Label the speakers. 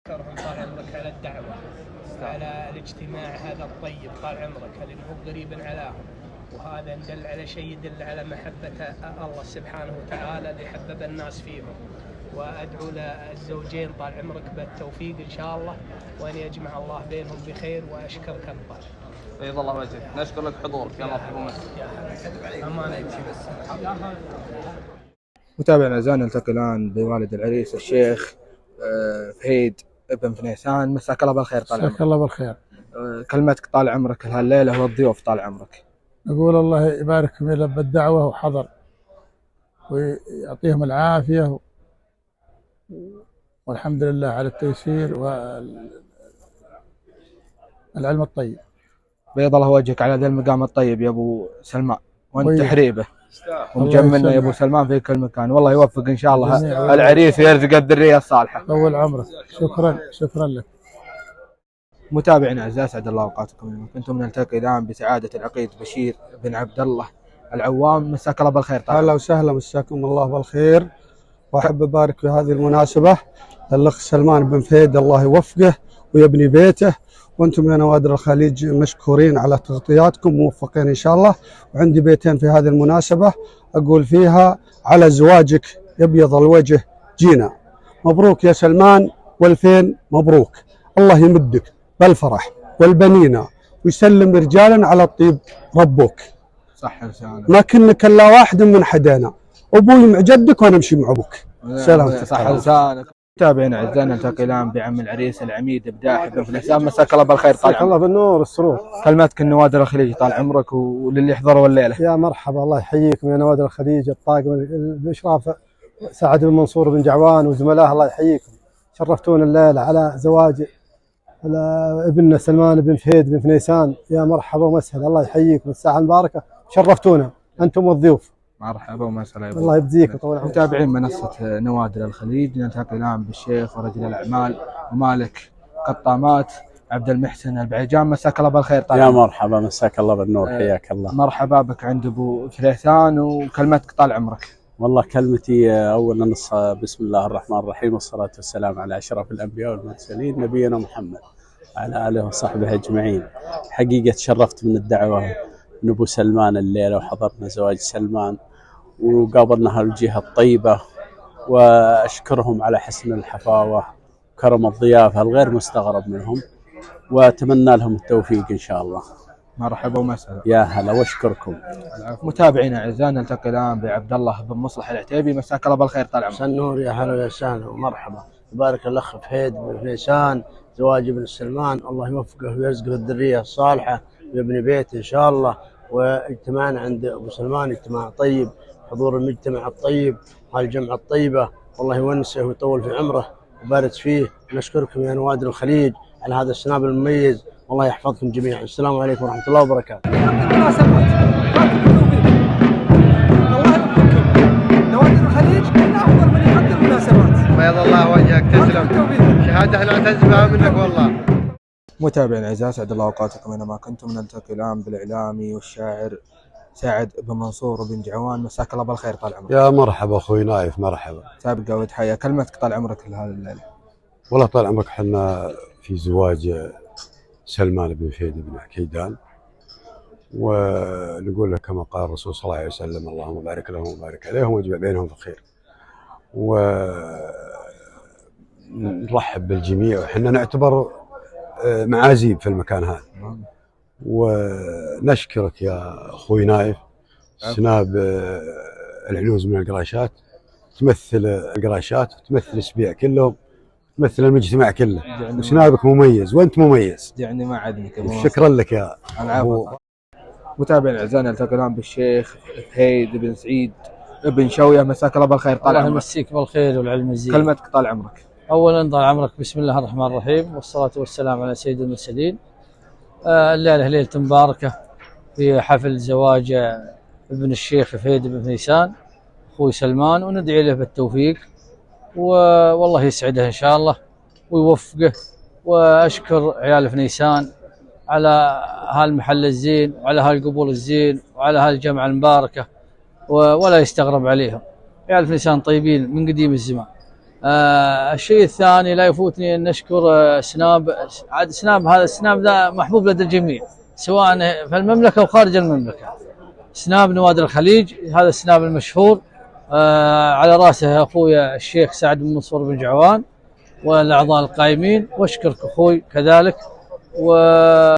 Speaker 1: أشكرهم طال عمرك على الدعوة، على الاجتماع هذا الطيب طال عمرك، اللي هو قريب علىهم، وهذا دل على شيء يدل على محبة الله سبحانه وتعالى اللي حبب الناس فيهم. وأدعو للزوجين طال عمرك بالتوفيق إن شاء الله، وأن يجمع الله بينهم بخير، وأشكرك الطال.
Speaker 2: بيض الله وجهك، نشكر لك حضورك يا مرحبا بك.
Speaker 3: متابعينا الأعزاء، نلتقي الآن بوالد العريس الشيخ فهيد بن فنيسان. مساك الله بالخير طال عمرك.
Speaker 4: مساك الله بالخير.
Speaker 3: كلمتك طال عمرك هالليلة والضيوف طال عمرك.
Speaker 4: نقول الله يبارك في لب الدعوة وحضر، ويعطيهم العافية، والحمد لله على التيسير والعلم الطيب.
Speaker 3: بيض الله وجهك على ذا المقام الطيب يا أبو سلمان، وأنت تحريبه ومجملنا يا أبو سلمان في كل مكان، والله يوفق إن شاء الله العريس ويرزق الذرية الصالحة.
Speaker 4: طول عمرك. شكرا لك.
Speaker 3: متابعينا الأعزاء، أسعد الله أوقاتكم. كنتم نلتقي الآن بسعادة العقيد بشير بن عبد الله العوام. مساك الله بالخير.
Speaker 5: أهلا وسهلا، مساكم الله بالخير. وأحب أبارك في هذه المناسبة للأخ سلمان بن فهيد، الله يوفقه ويبني بيته، وأنتم يا نوادر الخليج مشكورين على تغطياتكم، موفقين إن شاء الله. وعندي بيتين في هذه المناسبة أقول فيها على زواجك يبيض الوجه جينا. مبروك يا سلمان، والفين مبروك. الله يمدك بالفرح والبنينة، ويسلم رجالا على الطيب ربوك.
Speaker 3: صح لسانك.
Speaker 5: ما كنك إلا واحد من حدانا، أبوي مع جدك وأنا أمشي مع أبوك. سلام.
Speaker 3: صح لسانك. متابعينا اعزائنا، نلتقي الان بعم العريس العميد بداحي بن فنيسان. مساك الله بالخير.
Speaker 5: مساك الله بالنور والسرور.
Speaker 3: كلماتك النوادر الخليج طال عمرك وللي يحضروا الليله.
Speaker 5: يا مرحبا، الله يحييكم يا نوادر الخليج، الطاقم باشراف سعد بن منصور بن جعوان وزملائه، الله يحييكم. شرفتونا الليله على زواج ابننا سلمان بن فهيد بن فنيسان. يا مرحبا ومسهلا، الله يحييكم، الساعه المباركه، شرفتونا انتم والضيوف.
Speaker 3: مرحبا ومسهلا.
Speaker 5: الله يجزيك وطول عمرك.
Speaker 3: متابعين منصة نوادر الخليج، نلتقي الآن بالشيخ ورجل الأعمال ومالك قطامات عبد المحسن البعيجان. مساك الله بالخير.
Speaker 6: طبعا يا مرحبا، مساك الله بالنور، حياك الله.
Speaker 3: مرحبا بك عند أبو فنيسان، وكلمتك طال عمرك.
Speaker 6: والله كلمتي أولا بسم الله الرحمن الرحيم، والصلاة والسلام على أشرف الأنبياء والمرسلين نبينا محمد وعلى آله وصحبه أجمعين. حقيقة تشرفت من الدعوة من أبو سلمان الليلة، وحضرنا زواج سلمان وقابلنا هالجهة الطيبة، وأشكرهم على حسن الحفاوة وكرم الضيافة الغير مستغرب منهم، وأتمنى لهم التوفيق إن شاء الله.
Speaker 3: مرحبا ومسهلا.
Speaker 6: يا هلا واشكركم.
Speaker 3: متابعينا اعزائنا، نلتقي الان بعبد الله بن مصلح العتيبي. مساك الله بالخير طال عمرك.
Speaker 7: النور، يا هلا ويا سهلا ومرحبا. يبارك الاخ فهيد بن فنيسان زواج ابن سلمان، الله يوفقه ويرزقه الذريه الصالحه ويبني بيت ان شاء الله. واجتماعنا عند ابو سلمان اجتماع طيب، حضور المجتمع الطيب هالجمعه الطيبه، والله يونسه ويطول في عمره ويبارك فيه. نشكركم يا نوادر الخليج على هذا السناب المميز، والله يحفظكم جميعا. السلام عليكم ورحمه الله وبركاته.
Speaker 8: نوادر الخليج من افضل من يقدم مناسبات.
Speaker 9: بيض الله وجهك، تسلم. شهاده نعتز بها منك والله.
Speaker 3: متابعينا الاعزاء، اسعد الله اوقاتكم اينما كنتم. نلتقي الان بالاعلامي والشاعر سعد بن منصور بن جعوان. مساك الله بالخير طال عمرك.
Speaker 10: يا مرحبا اخوي نايف، مرحبا.
Speaker 3: سابقه وتحيه، كلمتك طال عمرك لهذه الليله.
Speaker 10: والله طال عمرك، احنا في زواج سلمان بن فهيد بن عكيدان، ونقول لك كما قال الرسول صلى الله عليه وسلم: اللهم بارك لهم وبارك عليهم واجمع بينهم في خير. ونرحب بالجميع، وحنا نعتبر معازيب في المكان هذا. ونشكرك يا اخوي نايف، سناب العنوز من القراشات، تمثل القراشات وتمثل السبيع كلهم، تمثل المجتمع كله، وسنابك مميز وانت مميز،
Speaker 3: يعني ما عدنك.
Speaker 10: شكرا لك يا
Speaker 3: العفو. متابعين الاعزاء، نلتقي الان بالشيخ فهيد بن سعيد بن شويه. مساك الله بالخير طال عمرك.
Speaker 11: الله يمسيك بالخير والعلم الزين.
Speaker 3: كلمتك طال عمرك.
Speaker 11: اولا طال عمرك، بسم الله الرحمن الرحيم، والصلاه والسلام على سيد المرسلين. الليله ليله مباركه في حفل زواج ابن الشيخ فهيد بن فنيسان اخوي سلمان، وندعي له بالتوفيق والله يسعده ان شاء الله ويوفقه. واشكر عيال فنيسان على هالمحل الزين وعلى هالقبول الزين وعلى هالجمعه المباركه، ولا يستغرب عليهم. عيال فنيسان طيبين من قديم الزمان، الشيء الثاني لا يفوتني أن نشكر سناب. عاد سناب، هذا السناب ذا محبوب لدى الجميع سواء في المملكة أو خارج المملكة. سناب نوادر الخليج، هذا السناب المشهور، على رأسه أخوي الشيخ سعد بن منصور بن جعوان والأعضاء القائمين، واشكرك أخوي كذلك.